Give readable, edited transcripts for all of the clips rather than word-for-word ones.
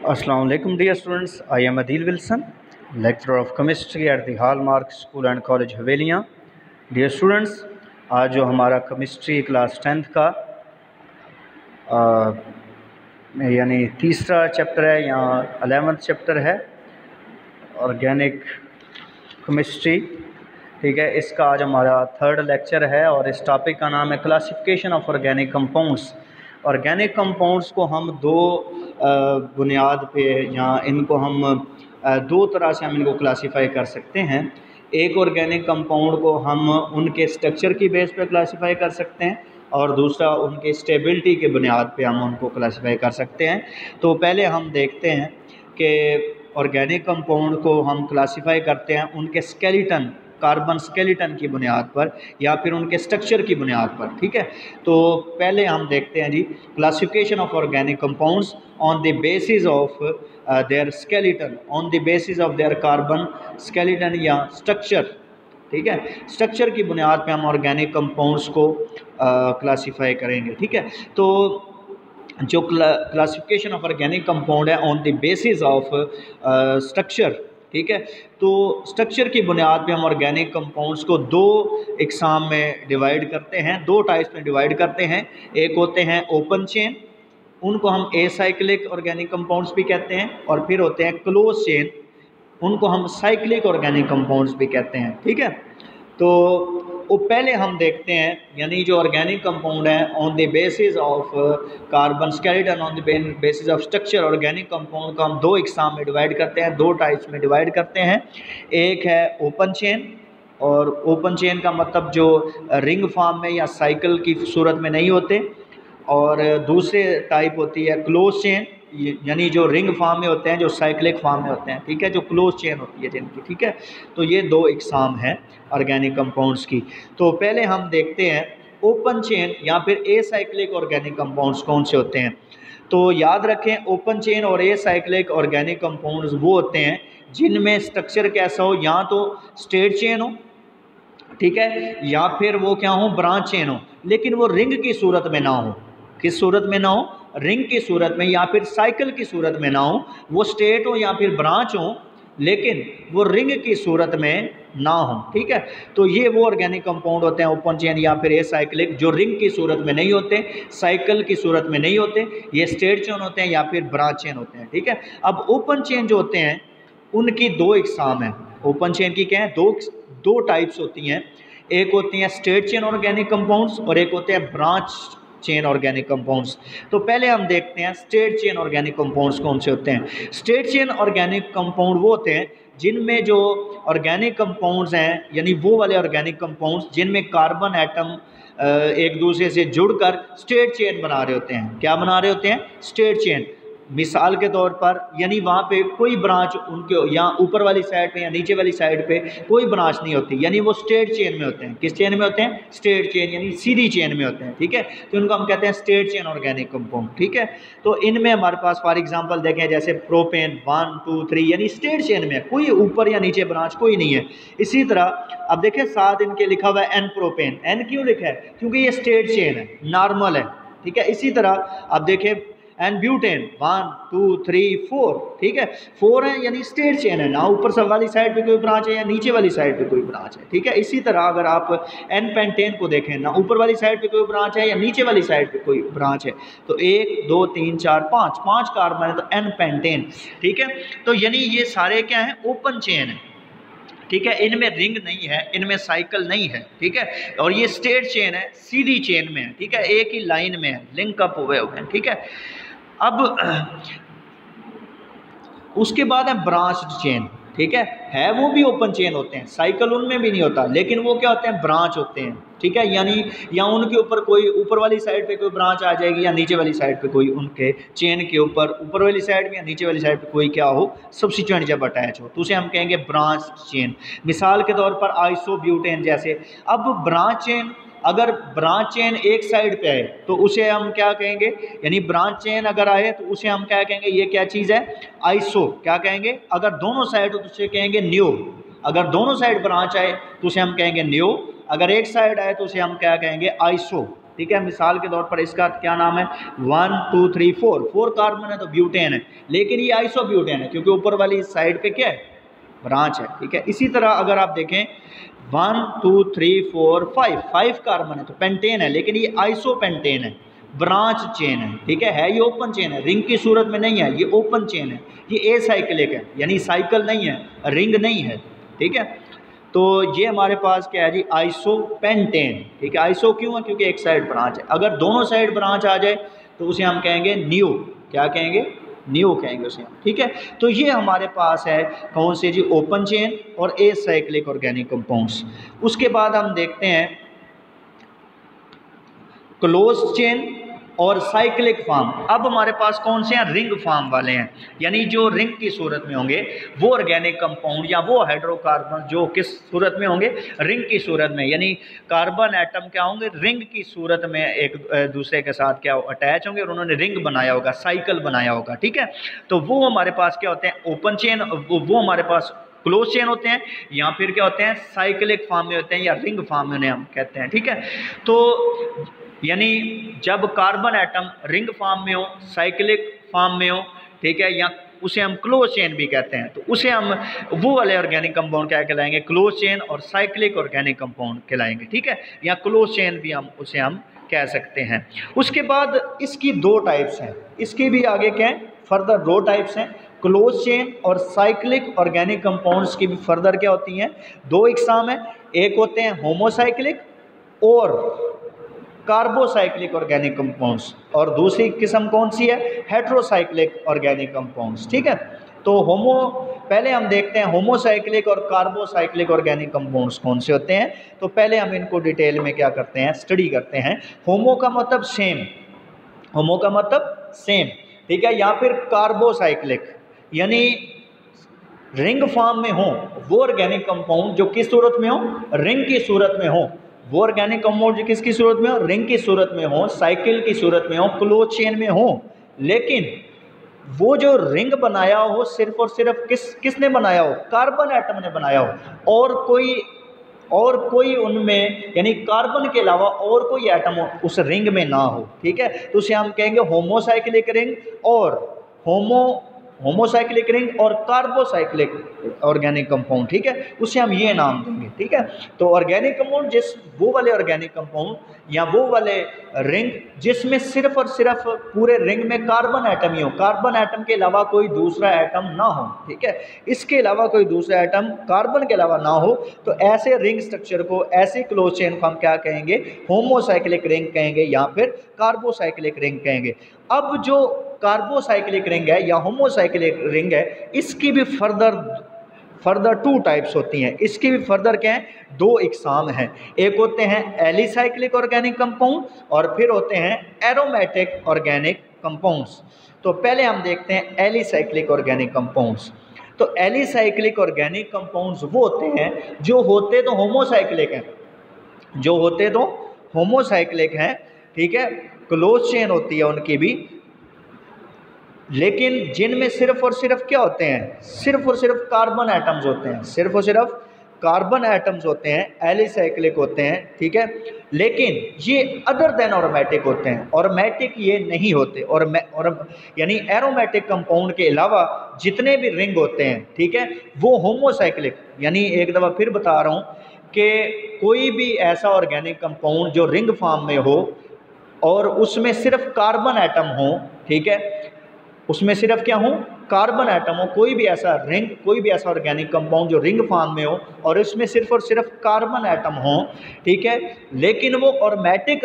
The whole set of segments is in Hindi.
Assalamu alaikum dear students, I am Adil Wilson, lecturer of chemistry at the Hallmark School and College Haveliya। Dear students, आज जो हमारा केमिस्ट्री क्लास 10th का यानी तीसरा चैप्टर है या 11th चैप्टर है ऑर्गेनिक केमिस्ट्री, ठीक है। इसका आज हमारा थर्ड लेक्चर है और इस टॉपिक का नाम है classification of organic compounds. Organic compounds को हम दो बुनियाद पे या इनको हम दो तरह से हम इनको क्लासिफाई कर सकते हैं। एक ऑर्गेनिक कंपाउंड को हम उनके स्ट्रक्चर की बेस पे क्लासिफाई कर सकते हैं और दूसरा उनके स्टेबिलिटी के बुनियाद पे हम उनको क्लासिफाई कर सकते हैं। तो पहले हम देखते हैं कि ऑर्गेनिक कंपाउंड को हम क्लासिफाई करते हैं उनके स्केलेटन, कार्बन स्केलेटन की बुनियाद पर या फिर उनके स्ट्रक्चर की बुनियाद पर, ठीक है। तो पहले हम देखते हैं जी classification of organic compounds on the basis of their skeleton, on the basis of their carbon skeleton या स्ट्रक्चर, ठीक है। स्ट्रक्चर की बुनियाद पे हम ऑर्गेनिक कंपाउंड्स को क्लासिफाई करेंगे, ठीक है। तो जो क्लासिफिकेशन ऑफ ऑर्गेनिक कंपाउंड है on the basis of structure, ठीक है। तो स्ट्रक्चर की बुनियाद पे हम ऑर्गेनिक कंपाउंड्स को दो इकसाम में डिवाइड करते हैं, दो टाइप्स में डिवाइड करते हैं। एक होते हैं ओपन चेन, उनको हम एसाइक्लिक ऑर्गेनिक कंपाउंड्स भी कहते हैं, और फिर होते हैं क्लोज चेन, उनको हम साइक्लिक ऑर्गेनिक कंपाउंड्स भी कहते हैं, ठीक है। तो वो पहले हम देखते हैं यानी जो ऑर्गेनिक कंपाउंड है on the basis of carbon skeleton, on the basis of structure, organic compound को हम दो इकसाम में डिवाइड करते हैं, दो टाइप्स में डिवाइड करते हैं। एक है ओपन चेन, और ओपन चेन का मतलब जो रिंग फॉर्म में या साइकिल की सूरत में नहीं होते, और दूसरे टाइप होती है क्लोज चेन, यानी जो रिंग फॉर्म में होते हैं, जो साइक्लिक फॉर्म में होते हैं, ठीक है, जो क्लोज चेन होती है जिनकी, ठीक है। तो ये दो इकसाम हैं ऑर्गेनिक कंपाउंड्स की। तो पहले हम देखते हैं ओपन चेन या फिर एसाइक्लिक ऑर्गेनिक कंपाउंड्स कौन से होते हैं। तो याद रखें ओपन चेन और एसाइक्लिक ऑर्गेनिक कंपाउंड्स वो होते हैं जिनमें स्ट्रक्चर कैसा हो, या तो स्ट्रेट चेन हो, ठीक है, या फिर वो क्या हो, ब्रांच चेन हो, लेकिन वो रिंग की सूरत में ना हो। किस सूरत में ना हो? रिंग की सूरत में या फिर साइकिल की सूरत में ना हो। वो स्ट्रेट हो या फिर ब्रांच हो, लेकिन वो रिंग की सूरत में ना हो, ठीक है। तो ये वो ऑर्गेनिक कंपाउंड होते हैं ओपन चेन या फिर एसाइक्लिक, जो रिंग की सूरत में नहीं होते, साइकिल की सूरत में नहीं होते, ये स्ट्रेट चेन होते हैं या फिर ब्रांच चेन होते हैं, ठीक है। अब ओपन चेन जो होते हैं उनकी दो इकसाम है। ओपन चेन की क्या है, दो टाइप्स होती हैं। एक होती हैं स्ट्रेट चेन ऑर्गेनिक कंपाउंड्स और एक होते हैं ब्रांच चेन ऑर्गेनिक कंपाउंड्स। तो पहले हम देखते हैं स्ट्रेट चेन ऑर्गेनिक कंपाउंड्स कौन से होते हैं। स्ट्रेट चेन ऑर्गेनिक कंपाउंड वो होते हैं जिनमें जो ऑर्गेनिक कंपाउंड्स हैं, यानी वो वाले ऑर्गेनिक कंपाउंड्स जिनमें कार्बन एटम एक दूसरे से जुड़कर स्ट्रेट चेन बना रहे होते हैं। क्या बना रहे होते हैं? Straight chain. मिसाल के तौर पर यानी वहाँ पे कोई ब्रांच उनके या ऊपर वाली साइड पे या नीचे वाली साइड पे कोई ब्रांच नहीं होती, यानी वो स्ट्रेट चेन में होते हैं। किस चेन में होते हैं? स्ट्रेट चेन, यानी सीधी चेन में होते हैं, ठीक है। तो इनको हम कहते हैं स्ट्रेट चेन ऑर्गेनिक कंपाउंड, ठीक है। तो इनमें हमारे पास फॉर एग्जांपल देखें जैसे प्रोपेन 1 2 3, यानी स्ट्रेट चेन में कोई ऊपर या नीचे ब्रांच कोई नहीं है। इसी तरह अब देखें साथ इनके लिखा हुआ है एन प्रोपेन। एन क्यों लिखा है? क्योंकि ये स्ट्रेट चेन है, नॉर्मल है, ठीक है। इसी तरह अब देखें एंड ब्यूटेन 1 2 3 4, ठीक है, 4 है यानी स्ट्रेट चेन है, ना ऊपर सब वाली साइड पे कोई ब्रांच है या नीचे वाली साइड पे कोई ब्रांच है, ठीक है। इसी तरह अगर आप एन पेंटेन को देखें, ना ऊपर वाली साइड पे कोई ब्रांच है या नीचे वाली साइड पे कोई ब्रांच है, तो 1 2 3 4 5 कार्बन है, तो एन पेंटेन, ठीक है। तो यानी ये सारे क्या है? ओपन चेन है, ठीक है। इनमें रिंग नहीं है, इनमें साइकिल नहीं है, ठीक है। और ये स्ट्रेट चेन है, सीधी चेन में है, ठीक है, एक ही लाइन में है, लिंक अप हुए हैं, ठीक है। अब उसके बाद है ब्रांच चेन, ठीक है वो भी ओपन चेन होते हैं, साइकिल उनमें भी नहीं होता, लेकिन वो क्या होते हैं? ब्रांच होते हैं, ठीक है। यानी या उनके ऊपर कोई ऊपर वाली साइड पे कोई ब्रांच आ जाएगी या नीचे वाली साइड पे कोई, उनके चेन के ऊपर वाली साइड में या नीचे वाली साइड पे कोई क्या हो, सब्स्टिट्यूएंट जब अटैच हो, तो उसे हम कहेंगे ब्रांच चेन। मिसाल के तौर पर आइसोब्यूटेन जैसे। अब ब्रांच चेन, अगर ब्रांच चेन एक साइड पे आए तो उसे हम क्या कहेंगे? यानी ब्रांच चेन अगर आए तो उसे हम क्या कहेंगे? ये क्या चीज़ है? आइसो। क्या कहेंगे? अगर दोनों साइड हो तो उसे कहेंगे न्यू। अगर दोनों साइड ब्रांच आए तो उसे हम कहेंगे न्यू, अगर एक साइड आए तो उसे हम क्या कहेंगे? आइसो, ठीक है। मिसाल के तौर पर इसका क्या नाम है, 1 2 3 4 कार्बन है तो ब्यूटेन है, लेकिन ये आइसोब्यूटेन है क्योंकि ऊपर वाली साइड पे क्या है, ब्रांच है, ठीक है। इसी तरह अगर आप देखें 1 2 3 4 5 कार्बन है तो पेंटेन है, लेकिन ये आइसोपेंटेन है, ब्रांच चेन है, ठीक है। ये ओपन चेन है, रिंग की सूरत में नहीं है, ये ओपन चेन है, ये एसाइक्लिक है, यानी साइकिल नहीं है, रिंग नहीं है, ठीक है। तो ये हमारे पास क्या है जी, आइसोपेंटेन, ठीक है। आइसो क्यों है, क्योंकि एक साइड ब्रांच है। अगर दोनों साइड ब्रांच आ जाए तो उसे हम कहेंगे नियो, क्या कहेंगे, नियो कहेंगे उसे हम, ठीक है। तो ये हमारे पास है कौन से जी, ओपन चेन और एसाइक्लिक ऑर्गेनिक कंपाउंड्स। उसके बाद हम देखते हैं क्लोज चेन और साइक्लिक फॉर्म। अब हमारे पास कौन से हैं, रिंग फॉर्म वाले हैं, यानी जो रिंग की सूरत में होंगे वो ऑर्गेनिक कंपाउंड या वो हाइड्रोकार्बन जो किस सूरत में होंगे, रिंग की सूरत में, यानी कार्बन एटम क्या होंगे, रिंग की सूरत में एक दूसरे के साथ क्या अटैच होंगे और उन्होंने रिंग बनाया होगा, साइकिल बनाया होगा, ठीक है। तो वो हमारे पास क्या होते हैं, ओपन चेन, वो हमारे पास क्लोज चेन होते हैं, या फिर क्या होते हैं, साइक्लिक फॉर्म में होते हैं या रिंग फॉर्म में उन्हें हम कहते हैं, ठीक है। तो यानी जब कार्बन एटम रिंग फॉर्म में हो, साइक्लिक फॉर्म में हो, ठीक है, या उसे हम क्लोज चेन भी कहते हैं, तो उसे हम वो वाले ऑर्गेनिक कंपाउंड क्या कहलाएंगे, क्लोज चेन और साइक्लिक ऑर्गेनिक कंपाउंड कहलाएंगे, ठीक है, या क्लोज चेन भी हम उसे हम कह सकते हैं। उसके बाद इसकी दो टाइप्स हैं, इसके भी आगे क्या है, फर्दर दो टाइप्स हैं, क्लोज चेन और साइक्लिक ऑर्गेनिक कंपाउंड्स की भी फर्दर क्या होती हैं, दो इकसाम है, एक होते हैं होमोसाइक्लिक और कार्बोसाइक्लिक ऑर्गेनिक कंपाउंड्स, और दूसरी किस्म कौन सी है, हेट्रोसाइक्लिक ऑर्गेनिक कंपाउंड्स, ठीक है। तो पहले हम देखते हैं होमोसाइक्लिक और कार्बोसाइक्लिक ऑर्गेनिक कंपाउंड्स कौन से होते हैं। तो पहले हम इनको डिटेल में क्या करते हैं, स्टडी करते हैं। होमो का मतलब सेम, होमो का मतलब सेम, ठीक है, या फिर कार्बोसाइक्लिक यानी रिंग फॉर्म में हो वो ऑर्गेनिक कंपाउंड जो किस सूरत में हो, रिंग की सूरत में हो, वो ऑर्गेनिक कंपाउंड जो किसकी सूरत में हो, रिंग की सूरत में हो, साइकिल की सूरत में हो, क्लोज चेन में हो, लेकिन वो जो रिंग बनाया हो सिर्फ और सिर्फ किसने बनाया हो, कार्बन एटम ने बनाया हो, और कोई उनमें यानी कार्बन के अलावा और कोई एटम उस रिंग में ना हो, ठीक है। तो उसे हम कहेंगे होमोसाइक्लिक रिंग और होमोसाइक्लिक रिंग और कार्बोसाइक्लिक ऑर्गेनिक कंपाउंड, ठीक है, उसे हम ये नाम देंगे, ठीक है। तो ऑर्गेनिक कंपाउंड वो वाले ऑर्गेनिक कंपाउंड या वो वाले रिंग जिसमें सिर्फ और सिर्फ पूरे रिंग में कार्बन एटम ही हो, कार्बन एटम के अलावा कोई दूसरा एटम ना हो, ठीक है, इसके अलावा कोई दूसरा एटम कार्बन के अलावा ना हो, तो ऐसे रिंग स्ट्रक्चर को, ऐसे क्लोज चेन को हम क्या कहेंगे, होमोसाइक्लिक रिंग कहेंगे या फिर कार्बोसाइक्लिक रिंग कहेंगे। अब जो कार्बोसाइक्लिक रिंग है या होमोसाइक्लिक रिंग है, इसकी भी फर्दर टू टाइप्स होती हैं, इसकी भी फर्दर क्या है, दो इकसाम हैं, एक होते हैं एलिसाइक्लिक ऑर्गेनिक कंपाउंड और फिर होते हैं एरोमेटिक ऑर्गेनिक कंपाउंड्स। तो पहले हम देखते हैं एलिसाइक्लिक ऑर्गेनिक कंपाउंड्स। तो एलिसाइक्लिक ऑर्गेनिक कंपाउंड्स वो होते हैं जो होते तो होमोसाइक्लिक हैं, जो होते तो होमोसाइक्लिक हैं, ठीक है, क्लोज चेन होती है उनकी भी, लेकिन जिनमें सिर्फ और सिर्फ क्या होते हैं, सिर्फ और सिर्फ कार्बन एटम्स होते हैं, सिर्फ और सिर्फ कार्बन एटम्स होते हैं, एलिसाइक्लिक होते हैं, ठीक है। लेकिन ये अदर देन ऑरोमेटिक होते हैं, ऑरोमेटिक ये नहीं होते, और यानी एरोमेटिक कंपाउंड के अलावा जितने भी रिंग होते हैं, ठीक है, वो होमोसाइक्लिक, यानी एक दफ़ा फिर बता रहा हूँ कि कोई भी ऐसा ऑर्गेनिक कंपाउंड जो रिंग फॉर्म में हो और उसमें सिर्फ कार्बन एटम हो, ठीक है, उसमें सिर्फ क्या हो, कार्बन एटम हो, कोई भी ऐसा ऑर्गेनिक कंपाउंड जो रिंग फॉर्म में हो और इसमें सिर्फ और सिर्फ कार्बन एटम हो, ठीक है, लेकिन वो अरोमेटिक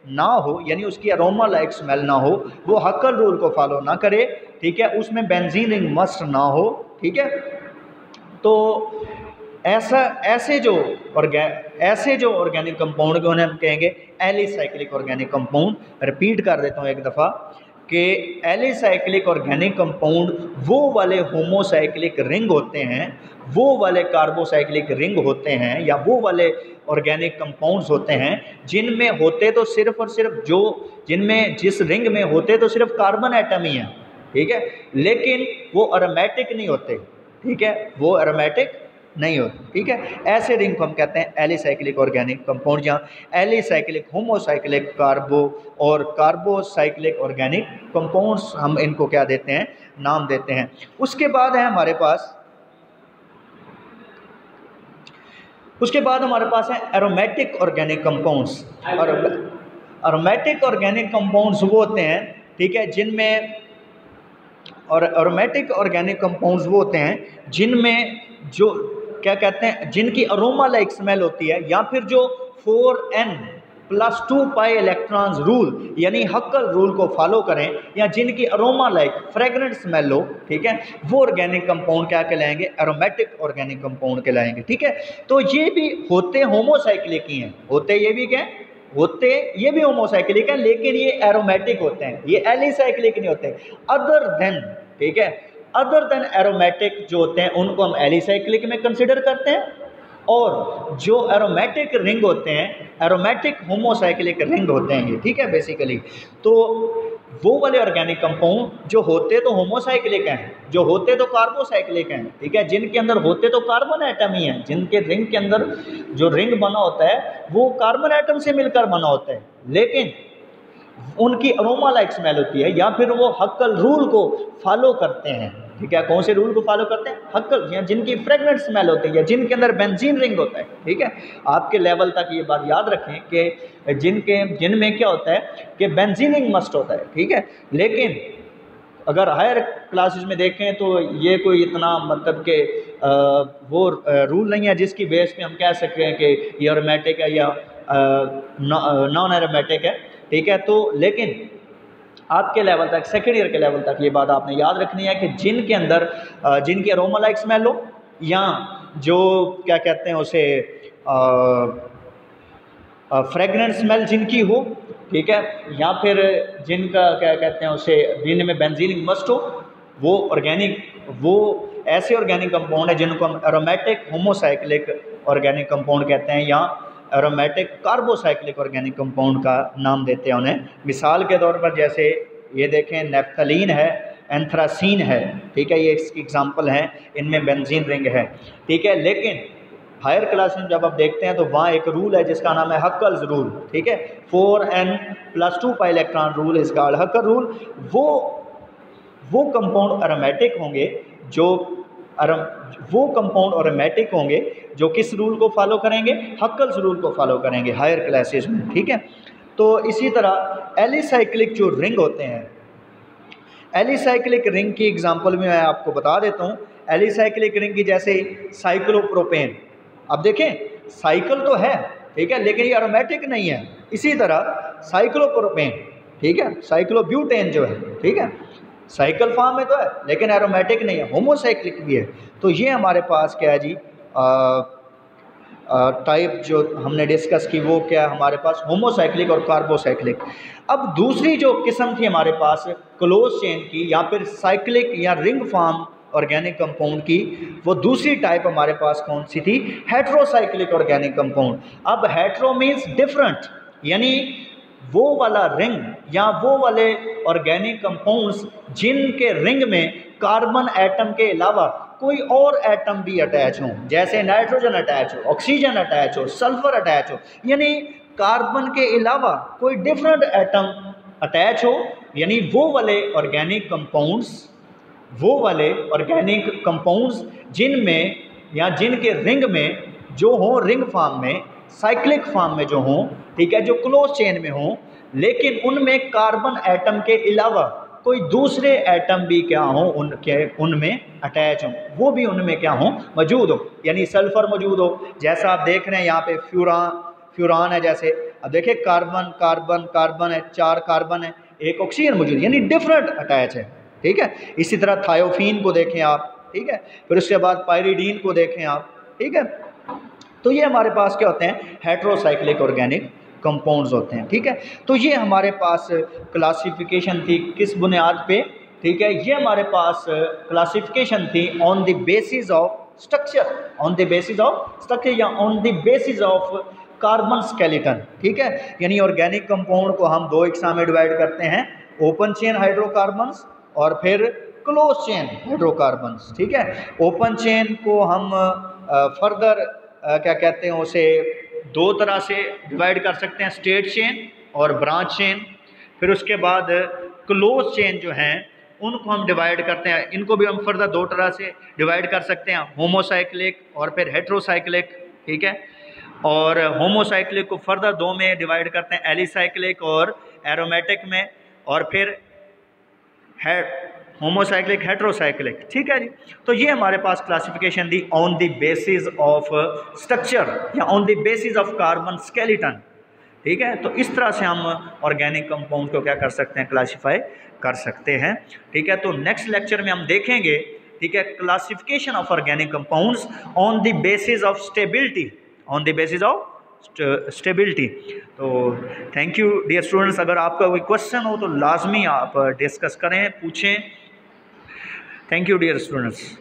ना हो, यानी उसकी अरोमा लाइक स्मेल ना हो, वो हक्कल रूल को फॉलो ना करे, ठीक है, उसमें बेंजीन रिंग मस्ट ना हो, ठीक है। तो ऐसे जो ऑर्गेनिक कंपाउंड को हम कहेंगे एलिसाइक्लिक ऑर्गेनिक कंपाउंड। रिपीट कर देता हूँ एक दफ़ा कि एलिसाइक्लिक ऑर्गेनिक कंपाउंड वो वाले होमोसाइक्लिक रिंग होते हैं, वो वाले कार्बोसाइक्लिक रिंग होते हैं, या वो वाले ऑर्गेनिक कंपाउंड्स होते हैं जिनमें होते तो सिर्फ और सिर्फ जिस रिंग में होते तो सिर्फ कार्बन एटम ही है, ठीक है, लेकिन वो एरोमेटिक नहीं होते, ठीक है, वो एरोमेटिक नहीं होती, ठीक है। ऐसे रिंग को हम कहते हैं एलिसाइक्लिक ऑर्गेनिक कंपाउंड, जहाँ एलिसाइक्लिक, होमोसाइक्लिक कार्बो और कार्बोसाइक्लिक ऑर्गेनिक कंपाउंड्स हम इनको क्या देते हैं, नाम देते हैं। उसके बाद है हमारे पास, उसके बाद हमारे पास है एरोमेटिक ऑर्गेनिक कंपाउंड्स। और एरोमेटिक ऑर्गेनिक कंपाउंड्स वो होते हैं, ठीक है, जिनमें, और एरोमेटिक ऑर्गेनिक कंपाउंड्स वो होते हैं जिनमें जो क्या कहते हैं, जिनकी अरोमा लाइक स्मेल होती है, या फिर जो 4n+2 पाई इलेक्ट्रॉन्स रूल यानी हक्कल रूल को फॉलो करें, या जिनकी अरोमा लाइक फ्रेगरेंट स्मेल हो, ठीक है, वो ऑर्गेनिक कंपाउंड क्या कहलाएंगे, एरोमेटिक ऑर्गेनिक कंपाउंड कहलाएंगे, ठीक है। तो ये भी होते होमोसाइक्लिक ही हैं, होते ये भी क्या होते, ये भी होमोसाइक्लिक है, लेकिन ये एरोमेटिक होते हैं, ये एलिसाइक्लिक नहीं होते। अदर देन, ठीक है, अदर देन एरोमेटिक जो होते हैं उनको हम एलिसाइक्लिक में कंसिडर करते हैं, और जो एरोमेटिक रिंग होते हैं, एरोमेटिक होमोसाइक्लिक रिंग होते हैं ये, ठीक है, बेसिकली। तो वो वाले ऑर्गेनिक कंपाउंड जो होते तो होमोसाइक्लिक हैं, जो होते तो कार्बोसाइक्लिक हैं, ठीक है, जिनके अंदर होते तो कार्बन एटम ही हैं, जिनके रिंग के अंदर जो रिंग बना होता है वो कार्बन एटम से मिलकर बना होता है, लेकिन उनकी अरोमा लाइक स्मेल होती है, या फिर वो हक्कल रूल को फॉलो करते हैं, ठीक है। कौन से रूल को फॉलो करते हैं, हक्कल, या जिनकी फ्रेगनेंट स्मेल होती है, या जिनके अंदर बेंजीन रिंग होता है, ठीक है। आपके लेवल तक ये बात याद रखें कि जिनमें क्या होता है कि बेंजीन रिंग मस्ट होता है, ठीक है। लेकिन अगर हायर क्लासेस में देखें तो ये कोई इतना मतलब के वो रूल नहीं है जिसकी बेस पे हम कह सकें कि ये एरोमेटिक है या नॉन एरोमेटिक है, ठीक है। तो लेकिन आपके लेवल तक, सेकेंड ईयर के लेवल तक ये बात आपने याद रखनी है कि जिनके अंदर जिनकी अरोमा लाइक स्मेल हो, या जो क्या कहते हैं उसे फ्रेगरेंस स्मेल जिनकी हो, ठीक है, या फिर जिनका क्या कहते हैं उसे जिनमें बेंजीन मस्ट हो, वो ऑर्गेनिक, वो ऐसे ऑर्गेनिक कंपाउंड है जिनको हम एरोमेटिक होमोसाइक्लिक ऑर्गेनिक कंपाउंड कहते हैं, या एरोमेटिक कार्बोसाइक्लिक ऑर्गेनिक कंपाउंड का नाम देते हैं उन्हें। मिसाल के तौर पर जैसे ये देखें, नेफ्थलीन है, एंथ्रासीन है, ठीक है, ये इसकी एग्जांपल हैं, इनमें बेंजीन रिंग है, ठीक है। लेकिन हायर क्लास में जब आप देखते हैं तो वहाँ एक रूल है जिसका नाम है हक्कल्स रूल, ठीक है, 4n+2 pi electron rule is called हक्कल rule. वो कंपाउंड एरोमेटिक होंगे वो कंपाउंड एरोमेटिक होंगे जो किस रूल को फॉलो करेंगे, हक्कल्स रूल को फॉलो करेंगे हायर क्लासेस में, ठीक है। तो इसी तरह एलिसाइक्लिक जो रिंग होते हैं, एलिसाइक्लिक रिंग की एग्जांपल में मैं आपको बता देता हूँ। एलिसाइक्लिक रिंग की जैसे साइक्लोप्रोपेन, अब देखें साइकिल तो है, ठीक है, लेकिन ये एरोमेटिक नहीं है। इसी तरह साइक्लोप्रोपेन, ठीक है, साइक्लोब्यूटेन जो है, ठीक है, साइकिल फॉर्म में तो है लेकिन एरोमेटिक नहीं है, होमोसाइक्लिक भी है। तो ये हमारे पास क्या है जी, टाइप जो हमने डिस्कस की वो क्या है हमारे पास, होमोसाइक्लिक और कार्बोसाइक्लिक। अब दूसरी जो किस्म थी हमारे पास क्लोज चेन की, या फिर साइक्लिक या रिंग फॉर्म ऑर्गेनिक कंपाउंड की, वो दूसरी टाइप हमारे पास कौन सी थी, हेट्रोसाइक्लिक ऑर्गेनिक कंपाउंड। अब हेट्रो मीन्स डिफरेंट, यानी वो वाला रिंग या वो वाले ऑर्गेनिक कंपाउंड्स जिनके रिंग में कार्बन एटम के अलावा कोई और एटम भी अटैच हो, जैसे नाइट्रोजन अटैच हो, ऑक्सीजन अटैच हो, सल्फर अटैच हो, यानी कार्बन के अलावा कोई डिफरेंट एटम अटैच हो, यानी वो वाले ऑर्गेनिक कंपाउंड्स जिनमें या जिनके रिंग में जो हो, रिंग फॉर्म में, साइक्लिक फॉर्म में जो हो, ठीक है, जो क्लोज चेन में हो, लेकिन उनमें कार्बन एटम के अलावा कोई दूसरे एटम भी क्या हो उनमें अटैच हो, वो भी उनमें क्या हो, मौजूद हो, यानी सल्फर मौजूद हो। जैसा आप देख रहे हैं यहाँ पे फ्यूरान है, जैसे अब देखिए कार्बन है, 4 कार्बन है, 1 ऑक्सीजन मौजूद, यानी डिफरेंट अटैच है, ठीक है। इसी तरह थायोफीन को देखें आप, ठीक है, फिर उसके बाद पायरीडीन को देखें आप, ठीक है। तो ये हमारे पास क्या होते हैं, हेट्रोसाइक्लिक ऑर्गेनिक कंपाउंड्स होते हैं, ठीक है। तो ये हमारे पास क्लासिफिकेशन थी किस बुनियाद पे, ठीक है, ये हमारे पास क्लासिफिकेशन थी on the basis of structure, या on the basis of carbon skeleton, ठीक है। यानी ऑर्गेनिक कंपाउंड को हम 2 हिस्सा में डिवाइड करते हैं, ओपन चेन हाइड्रोकार्बन्स और फिर क्लोज चेन हाइड्रोकार्बन्स, ठीक है। ओपन चेन को हम फर्दर क्या कहते हैं उसे, दो तरह से डिवाइड कर सकते हैं, स्टेट चेन और ब्रांच चेन। फिर उसके बाद क्लोज चेन जो हैं उनको हम डिवाइड करते हैं, इनको भी हम फर्दर दो तरह से डिवाइड कर सकते हैं, होमोसाइक्लिक और फिर हेट्रोसाइक्लिक, ठीक है। और होमोसाइक्लिक को फर्दर दो में डिवाइड करते हैं, एलिसाइक्लिक और एरोमेटिक में, और फिर होमोसाइक्लिक हेट्रोसाइक्लिक, ठीक है जी। तो ये हमारे पास क्लासिफिकेशन दी on the basis of structure या on the basis of carbon skeleton, ठीक है। तो इस तरह से हम ऑर्गेनिक कंपाउंड को क्या कर सकते हैं, क्लासिफाई कर सकते हैं, ठीक है। तो नेक्स्ट लेक्चर में हम देखेंगे, ठीक है, classification of organic compounds on the basis of stability, on the basis of stability. तो थैंक यू डियर स्टूडेंट्स, अगर आपका कोई क्वेश्चन हो तो लाजमी आप डिस्कस करें, पूछें। Thank you dear students.